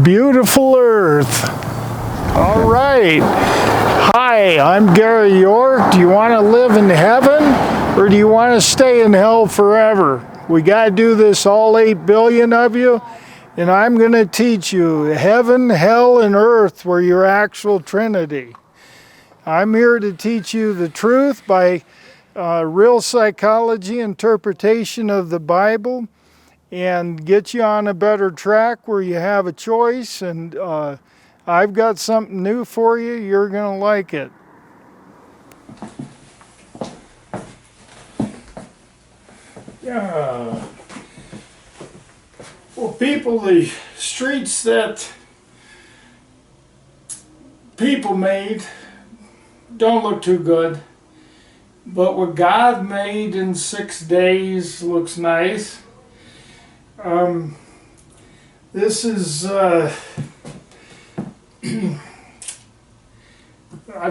beautiful earth. All right. Hi, I'm Gary York. Do you want to live in heaven or do you want to stay in hell forever? We got to do this, all 8 billion of you, and I'm going to teach you heaven, hell, and earth were your actual Trinity. I'm here to teach you the truth by real psychology interpretation of the Bible and get you on a better track where you have a choice. And I've got something new for you. You're going to like it. Yeah. Well, people, the streets that people made don't look too good. But what God made in 6 days looks nice. This is, I've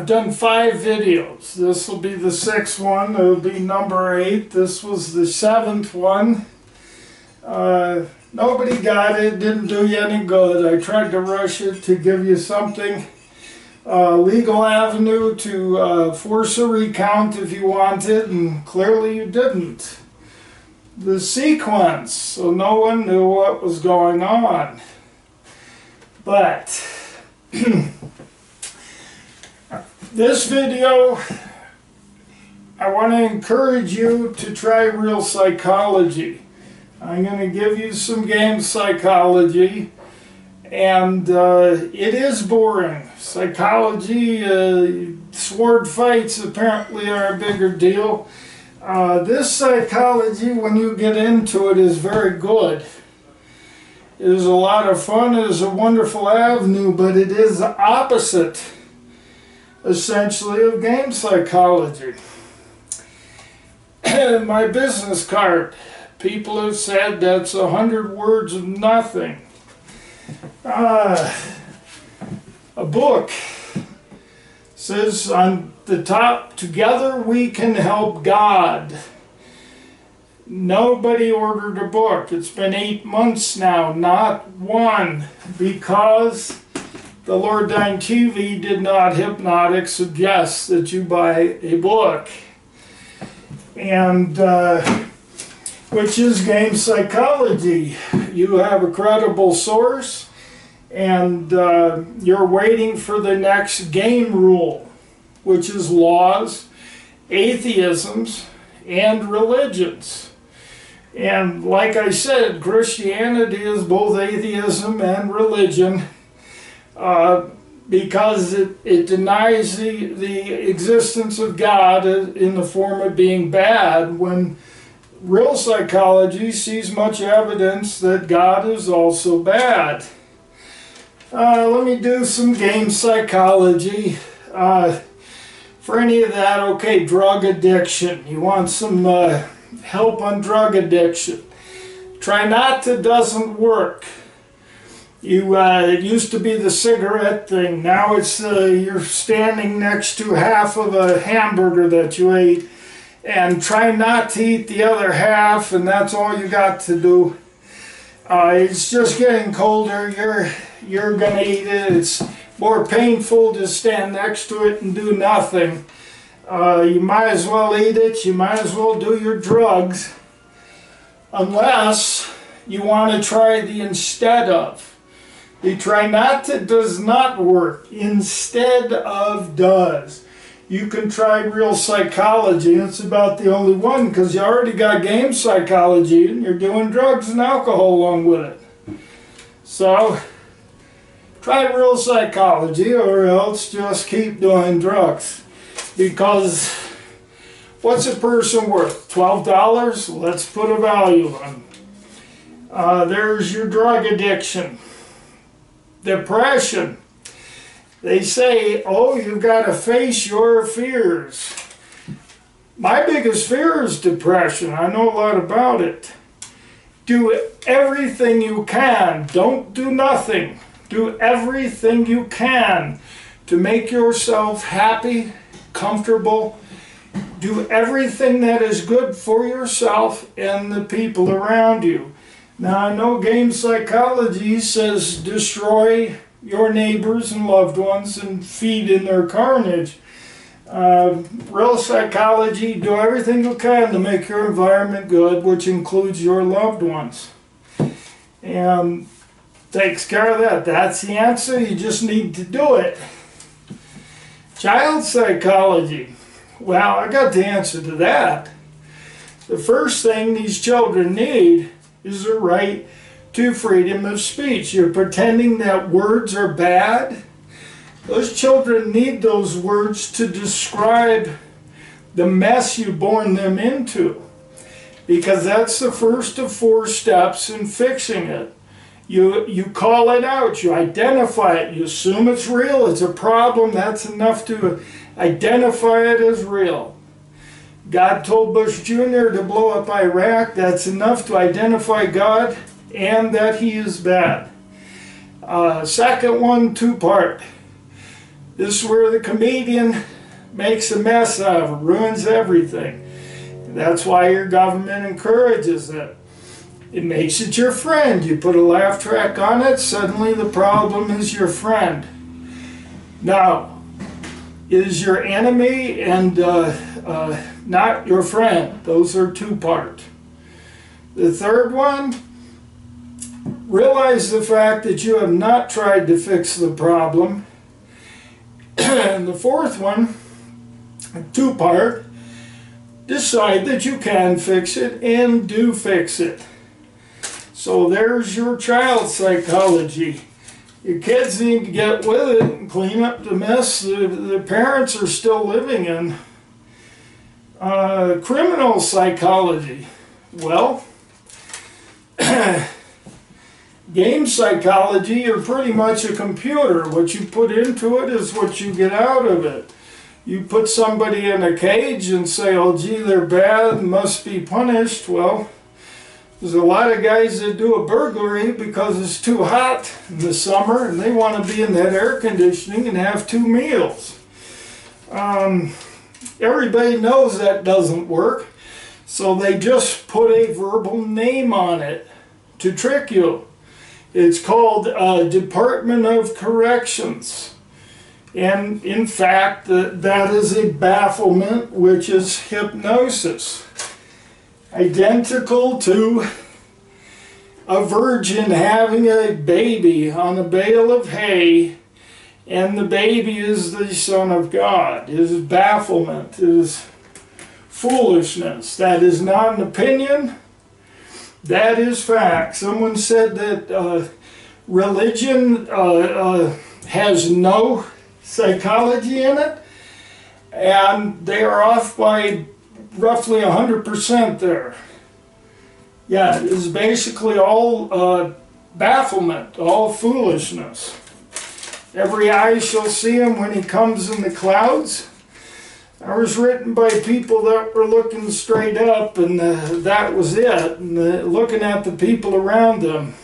done 5 videos. This will be the 6th one. It'll be number 8. This was the 7th one. Nobody got it. Didn't do you any good. I tried to rush it to give you something. Legal avenue to force a recount if you wanted, and clearly you didn't. The sequence, so no one knew what was going on. But this video, I want to encourage you to try real psychology. I'm going to give you some game psychology, and it is boring. Psychology, sword fights apparently are a bigger deal. This psychology, when you get into it, is very good. It is a lot of fun. It is a wonderful avenue, but it is the opposite, essentially, of game psychology. My business card. People have said that's 100 words of nothing. A book says on the top, together we can help God. Nobody ordered a book. It's been 8 months now, not one, because the Lordine TV did not hypnotic suggest that you buy a book. And which is game psychology. You have a credible source, and you're waiting for the next game rule, which is laws, atheisms, and religions. And like I said, Christianity is both atheism and religion because it denies the existence of God in the form of being bad, when real psychology sees much evidence that God is also bad. Let me do some game psychology. For any of that, okay, drug addiction. You want some help on drug addiction. Try not to doesn't work. It used to be the cigarette thing. Now it's you're standing next to half of a hamburger that you ate, and try not to eat the other half, and that's all you got to do. It's just getting colder. You're gonna eat it. It's more painful to stand next to it and do nothing. You might as well eat it. You might as well do your drugs, unless you want to try the instead of. The try not to does not work. Instead of does. You can try real psychology, and it's about the only one, because you already got game psychology and you're doing drugs and alcohol along with it. So try real psychology, or else just keep doing drugs. Because what's a person worth? $12? Let's put a value on. There's your drug addiction. Depression. They say, oh, you've got to face your fears. My biggest fear is depression. I know a lot about it. Do everything you can. Don't do nothing. Do everything you can to make yourself happy, comfortable. Do everything that is good for yourself and the people around you. Now, I know game psychology says destroy your neighbors and loved ones and feed in their carnage. Real psychology, do everything you can to make your environment good, which includes your loved ones. And takes care of that. That's the answer. You just need to do it. Child psychology. Well, I got the answer to that. The first thing these children need is a right to freedom of speech. You're pretending that words are bad. Those children need those words to describe the mess you've born them into, because that's the first of 4 steps in fixing it. You call it out, you identify it, you assume it's real, it's a problem. That's enough to identify it as real. God told Bush Jr. to blow up Iraq. That's enough to identify God and that he is bad. Second one, 2-part. This is where the comedian makes a mess out of it, ruins everything. That's why your government encourages it. It makes it your friend. You put a laugh track on it, suddenly the problem is your friend. Now, it is your enemy and not your friend. Those are 2-part. The third one, realize the fact that you have not tried to fix the problem. And the fourth one, 2-part, decide that you can fix it and do fix it. So there's your child psychology. Your kids need to get with it and clean up the mess the parents are still living in. Criminal psychology. Well, game psychology, you're pretty much a computer. What you put into it is what you get out of it. You put somebody in a cage and say, oh gee, they're bad and must be punished. Well, there's a lot of guys that do a burglary because it's too hot in the summer and they want to be in that air conditioning and have 2 meals. Everybody knows that doesn't work, so they just put a verbal name on it to trick you. It's called Department of Corrections. And in fact, that is a bafflement, which is hypnosis. Identical to a virgin having a baby on a bale of hay, and the baby is the Son of God. It is bafflement. It is foolishness. That is not an opinion. That is fact. Someone said that religion has no psychology in it, and they are off by roughly 100% there. Yeah, it is basically all bafflement, all foolishness. Every eye shall see him when he comes in the clouds. That was written by people that were looking straight up, and that was it, and looking at the people around them.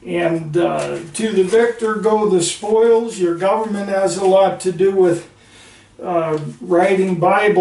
And to the victor go the spoils. Your government has a lot to do with writing Bible